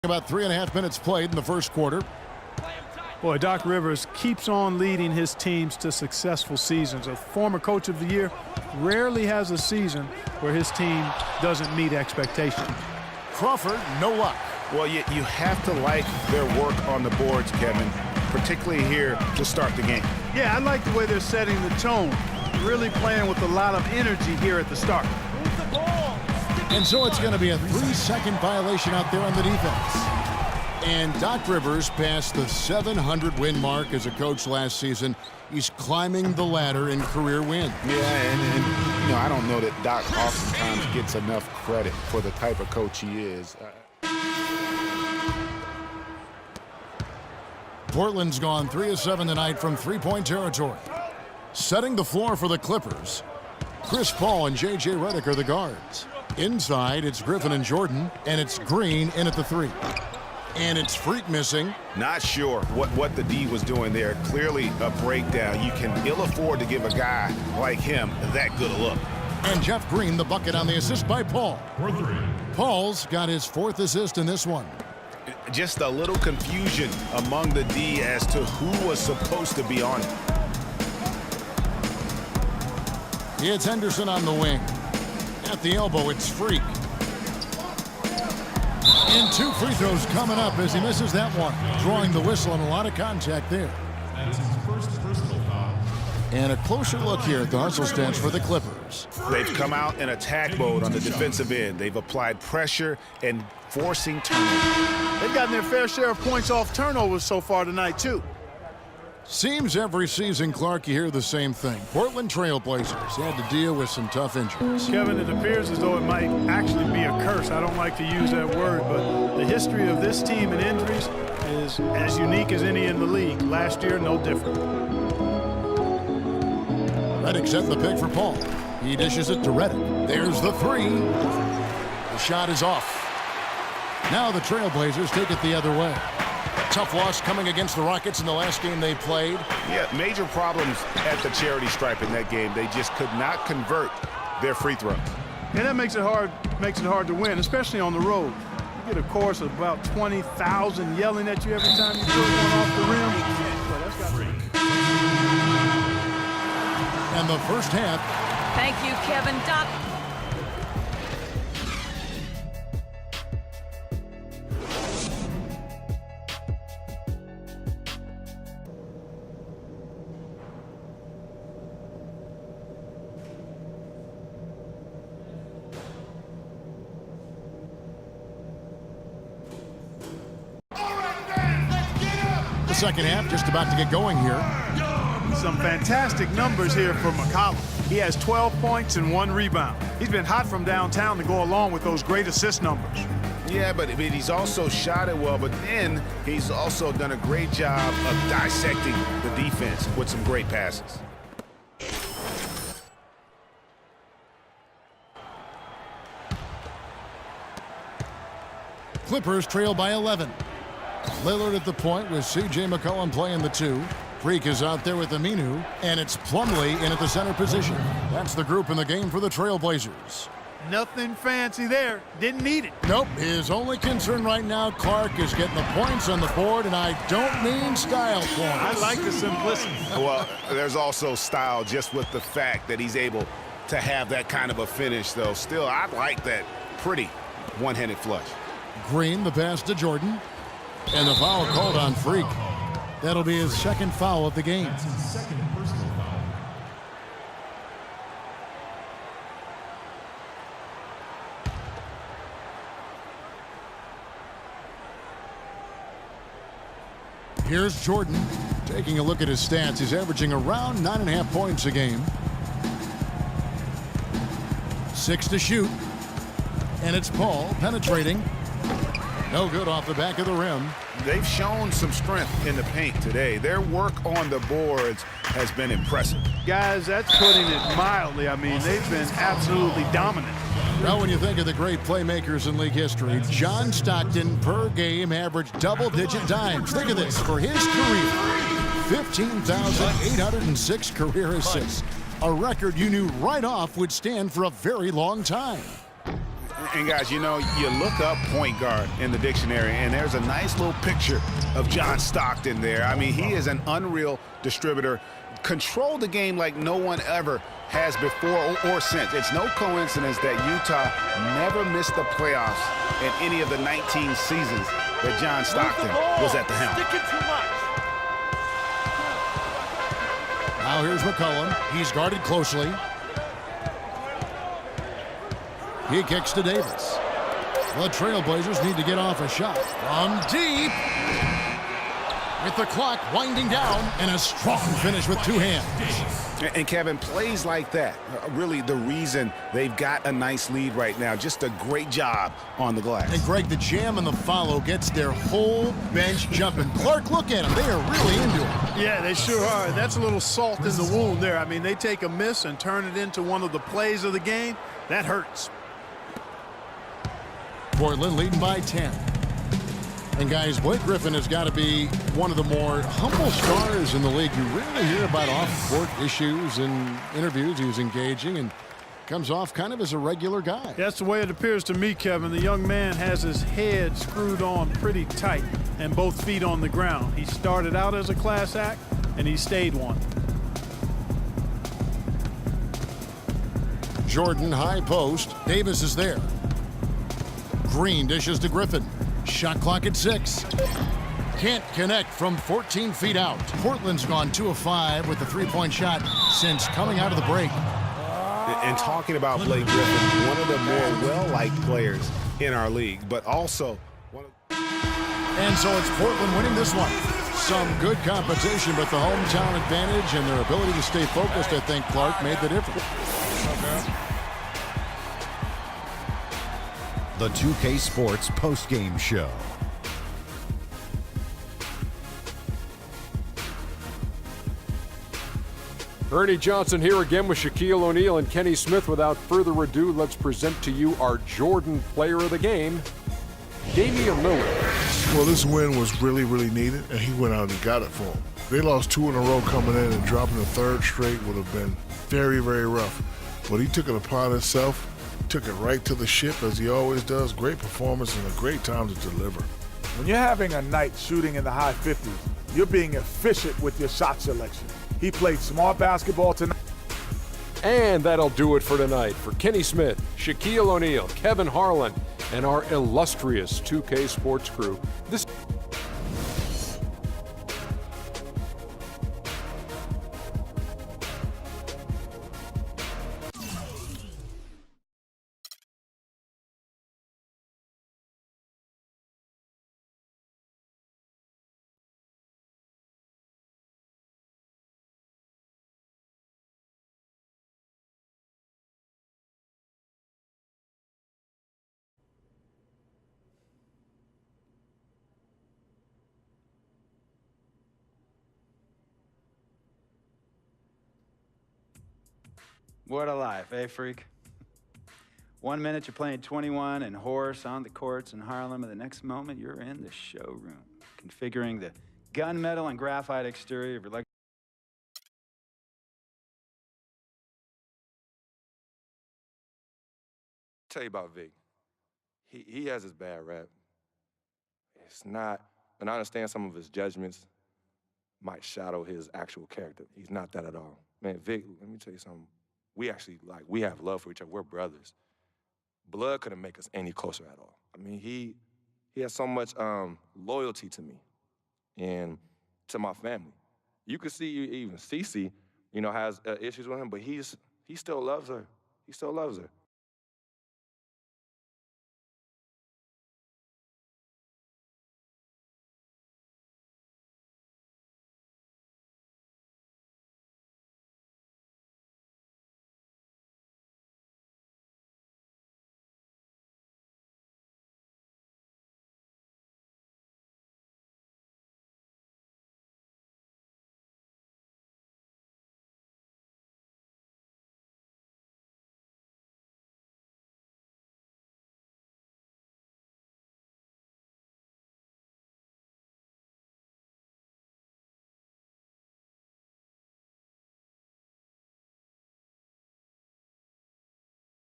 About 3.5 minutes played in the first quarter. Boy, Doc Rivers keeps on leading his teams to successful seasons. A former coach of the year rarely has a season where his team doesn't meet expectations. Crawford, no luck. Well, you have to like their work on the boards, Kevin, particularly here to start the game. Yeah, I like the way they're setting the tone. Really playing with a lot of energy here at the start. And so it's going to be a 3-second violation out there on the defense. And Doc Rivers passed the 700-win mark as a coach last season. He's climbing the ladder in career wins. Yeah, and you know, I don't know that Doc oftentimes gets enough credit for the type of coach he is. Portland's gone 3 of 7 tonight from three-point territory. Setting the floor for the Clippers, Chris Paul and J.J. Redick are the guards. Inside, it's Griffin and Jordan, and it's Green in at the 3. And it's Freak missing. Not sure what the D was doing there. Clearly a breakdown. You can ill afford to give a guy like him that good a look. And Jeff Green, the bucket on the assist by Paul. Paul's got his 4th assist in this one. Just a little confusion among the D as to who was supposed to be on it. It's Henderson on the wing. At the elbow, it's Freak. And 2 free throws coming up as he misses that one. Drawing the whistle and a lot of contact there. That's his first personal foul. And a closer look here at the hustle stats for the Clippers. They've come out in attack mode on the defensive end. They've applied pressure and forcing turnovers. They've gotten their fair share of points off turnovers so far tonight, too. Seems every season, Clark, you hear the same thing. Portland Trailblazers had to deal with some tough injuries. Kevin, it appears as though it might actually be a curse. I don't like to use that word, but the history of this team and injuries is as unique as any in the league. Last year, no different. Redick setting the pick for Paul. He dishes it to Redick. There's the 3. The shot is off. Now the Trailblazers take it the other way. Tough loss coming against the Rockets in the last game they played. Yeah, major problems at the charity stripe in that game. They just could not convert their free throws. And that makes it hard to win, especially on the road. You get a chorus of about 20,000 yelling at you every time you throw one off the rim. Well, that's got And the first half. Thank you, Kevin. Doc. The second half just about to get going here. some fantastic numbers here for McCollum. He has 12 points and 1 rebound. He's been hot from downtown to go along with those great assist numbers. Yeah, but he's also shot it well, but then he's also done a great job of dissecting the defense with some great passes. Clippers trail by 11. Lillard at the point with C.J. McCollum playing the 2. Freak is out there with Aminu, and it's Plumlee in at the center position. That's the group in the game for the Trailblazers. Nothing fancy there. Didn't need it. Nope. His only concern right now, Clark, is getting the points on the board, and I don't mean style points. I like the simplicity. Well, there's also style just with the fact that he's able to have that kind of a finish, though. Still, I like that pretty one-handed flush. Green, the pass to Jordan, and the foul called on Freak. That'll be his second foul of the game. That's his second personal foul. Here's Jordan taking a look at his stats. He's averaging around 9.5 points a game. 6 to shoot. And it's Paul penetrating. No good off the back of the rim. They've shown some strength in the paint today. Their work on the boards has been impressive. Guys, that's putting it mildly. I mean, they've been absolutely dominant. Now, when you think of the great playmakers in league history, John Stockton per game averaged double-digit dimes. Think of this. For his career, 15,806 career assists. A record you knew right off would stand for a very long time. And guys, you know, you look up point guard in the dictionary, and there's a nice little picture of John Stockton there. I mean, he is an unreal distributor. Controlled the game like no one ever has before or since. It's no coincidence that Utah never missed the playoffs in any of the 19 seasons that John Stockton was at the helm. Now here's McCollum. He's guarded closely. He kicks to Davis. The Trailblazers need to get off a shot from deep. With the clock winding down and a strong finish with two hands. And Kevin, plays like that are really the reason they've got a nice lead right now. Just a great job on the glass. And Greg, the jam and the follow gets their whole bench jumping. Clark, look at them. They are really into it. Yeah, they sure are. That's a little salt in the wound there. I mean, they take a miss and turn it into one of the plays of the game. That hurts. Portland leading by 10. And guys, Blake Griffin has got to be one of the more humble stars in the league. You rarely hear about off-court issues and interviews. He was engaging and comes off kind of as a regular guy. That's the way it appears to me, Kevin. The young man has his head screwed on pretty tight and both feet on the ground. He started out as a class act, and he stayed one. Jordan, high post. Davis is there. Green dishes to Griffin. Shot clock at 6. Can't connect from 14 feet out. Portland's gone 2 of 5 with the three-point shot since coming out of the break. And talking about Blake Griffin, one of the more well-liked players in our league, but also one of... And so it's Portland winning this one. Some good competition, but the hometown advantage and their ability to stay focused, I think, Clark, made the difference. The 2K Sports postgame show. Ernie Johnson here again with Shaquille O'Neal and Kenny Smith. Without further ado, let's present to you our Jordan Player of the Game, Damian Lillard. Well, this win was really, really needed, and he went out and got it for him. They lost 2 in a row coming in, and dropping the third straight would have been very, very rough. But he took it upon himself, took it right to the ship as he always does. Great performance and a great time to deliver. When you're having a night shooting in the high 50s, you're being efficient with your shot selection. He played smart basketball tonight. And that'll do it for tonight. For Kenny Smith, Shaquille O'Neal, Kevin Harlan, and our illustrious 2K Sports crew, this... What a life, eh, freak? 1 minute you're playing 21 and horse on the courts in Harlem, and the next moment you're in the showroom, configuring the gunmetal and graphite exterior of your Tell you about Vic. He has his bad rap. It's not, and I understand some of his judgments might shadow his actual character. He's not that at all. Man, Vic, let me tell you something. We have love for each other. We're brothers. Blood couldn't make us any closer at all. I mean, he has so much loyalty to me and to my family. You could see even Cece, has issues with him, but he still loves her. He still loves her.